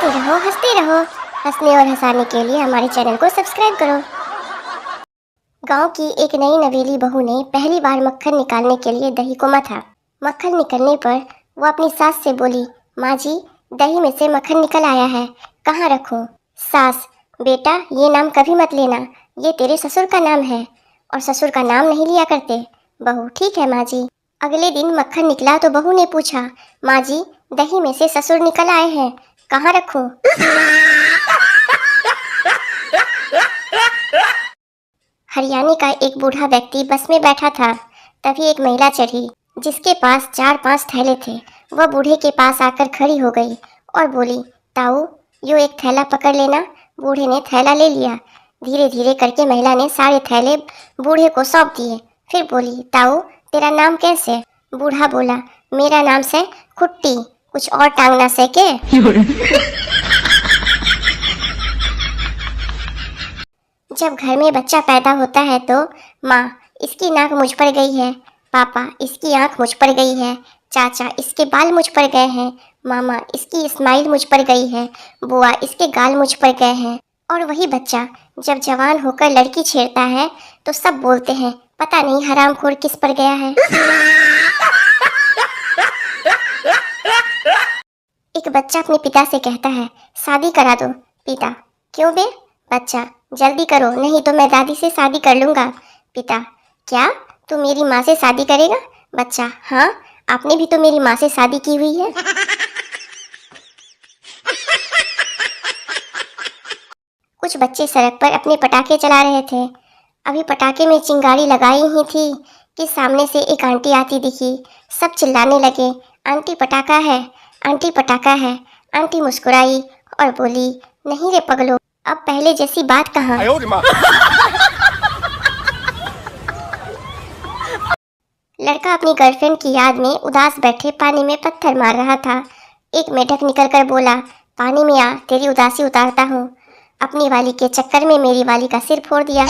हंसते रहो हंसते रहो। हंसने और हंसाने के लिए हमारे चैनल को सब्सक्राइब करो। गांव की एक नई नवेली बहू ने पहली बार मक्खन निकालने के लिए दही को मथा। मक्खन निकलने पर वो अपनी सास से बोली, माँ जी, दही में से मक्खन निकल आया है, कहाँ रखूं? सास, बेटा ये नाम कभी मत लेना, ये तेरे ससुर का नाम है और ससुर का नाम नहीं लिया करते। बहू, ठीक है माँ जी। अगले दिन मक्खन निकला तो बहू ने पूछा, माँ जी, दही में से ससुर निकल आए हैं, कहाँ रखूं? हरियाणा का एक बूढ़ा व्यक्ति बस में बैठा था। तभी एक महिला चढ़ी जिसके पास 4-5 थैले थे। वह बूढ़े के पास आकर खड़ी हो गई और बोली, ताऊ, यो एक थैला पकड़ लेना। बूढ़े ने थैला ले लिया। धीरे धीरे करके महिला ने सारे थैले बूढ़े को सौंप दिए। फिर बोली, ताऊ, तेरा नाम कैसे? बूढ़ा बोला, मेरा नाम से खुट्टी, कुछ और टांग ना सके। जब घर में बच्चा पैदा होता है तो माँ, इसकी नाक मुझ पर गई है, पापा, इसकी आंख मुझ पर गई है, चाचा, इसके बाल मुझ पर गए हैं, मामा, इसकी स्माइल मुझ पर गई है, बुआ, इसके गाल मुझ पर गए हैं। और वही बच्चा जब जवान होकर लड़की छेड़ता है तो सब बोलते हैं, पता नहीं हरामखोर किस पर गया है। एक बच्चा अपने पिता से कहता है, शादी करा दो। पिता, क्यों बे? बच्चा, जल्दी करो नहीं तो मैं दादी से शादी कर लूँगा। पिता, क्या तू मेरी माँ से शादी करेगा? बच्चा, हाँ, आपने भी तो मेरी माँ से शादी की हुई है। कुछ बच्चे सड़क पर अपने पटाखे चला रहे थे। अभी पटाखे में चिंगारी लगाई ही थी कि सामने से एक आंटी आती दिखी। सब चिल्लाने लगे, आंटी पटाखा है, आंटी पटाखा है। आंटी मुस्कुराई और बोली, नहीं रे पगलो, अब पहले जैसी बात कहाँ। लड़का अपनी गर्लफ्रेंड की याद में उदास बैठे पानी में पत्थर मार रहा था। एक मेढक निकलकर बोला, पानी में आ, तेरी उदासी उतारता हूँ। अपनी वाली के चक्कर में मेरी वाली का सिर फोड़ दिया।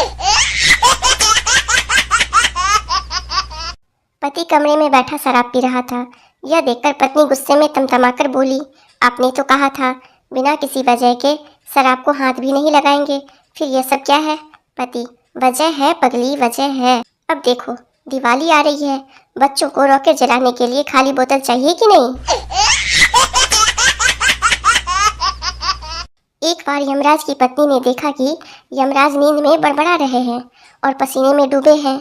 पति कमरे में बैठा शराब पी रहा था। यह देखकर पत्नी गुस्से में तमतमाकर बोली, आपने तो कहा था बिना किसी वजह के शराब को हाथ भी नहीं लगाएंगे, फिर यह सब क्या है? पति, वजह है पगली, वजह है। अब देखो, दिवाली आ रही है, बच्चों को रॉकेट जलाने के लिए खाली बोतल चाहिए कि नहीं? एक बार यमराज की पत्नी ने देखा कि यमराज नींद में बड़बड़ा रहे हैं और पसीने में डूबे हैं।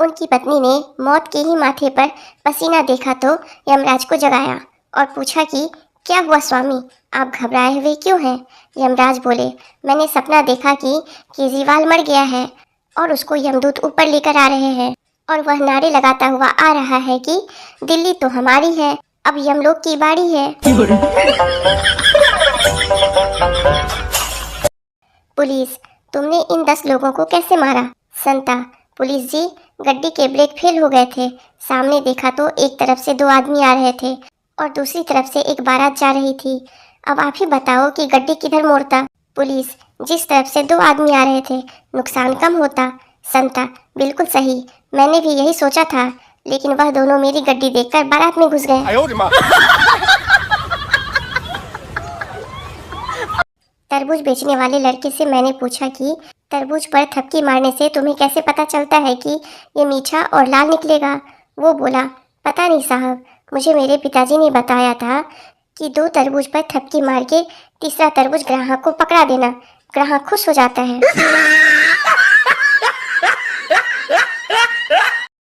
उनकी पत्नी ने मौत के ही माथे पर पसीना देखा तो यमराज को जगाया और पूछा कि क्या हुआ स्वामी, आप घबराए हुए क्यों हैं? यमराज बोले, मैंने सपना देखा कि केजरीवाल मर गया है और उसको यमदूत ऊपर लेकर आ रहे हैं और वह नारे लगाता हुआ आ रहा है कि दिल्ली तो हमारी है, अब यमलोक की बारी है। पुलिस, तुमने इन 10 लोगों को कैसे मारा? संता, पुलिस जी, गड्डी के ब्रेक फेल हो गए थे। सामने देखा तो एक तरफ से 2 आदमी आ रहे थे और दूसरी तरफ से एक बारात जा रही थी। अब आप ही बताओ कि गड्डी किधर मोड़ता? पुलिस, जिस तरफ से 2 आदमी आ रहे थे नुकसान कम होता। संता, बिल्कुल सही, मैंने भी यही सोचा था, लेकिन वह दोनों मेरी गड्डी देखकर बारात में घुस गए। तरबूज बेचने वाले लड़के से मैंने पूछा कि तरबूज पर थपकी मारने से तुम्हें कैसे पता चलता है कि ये मीठा और लाल निकलेगा? वो बोला, पता नहीं साहब, मुझे मेरे पिताजी ने बताया था कि 2 तरबूज पर थपकी मार के तीसरा तरबूज ग्राहक को पकड़ा देना, ग्राहक खुश हो जाता है।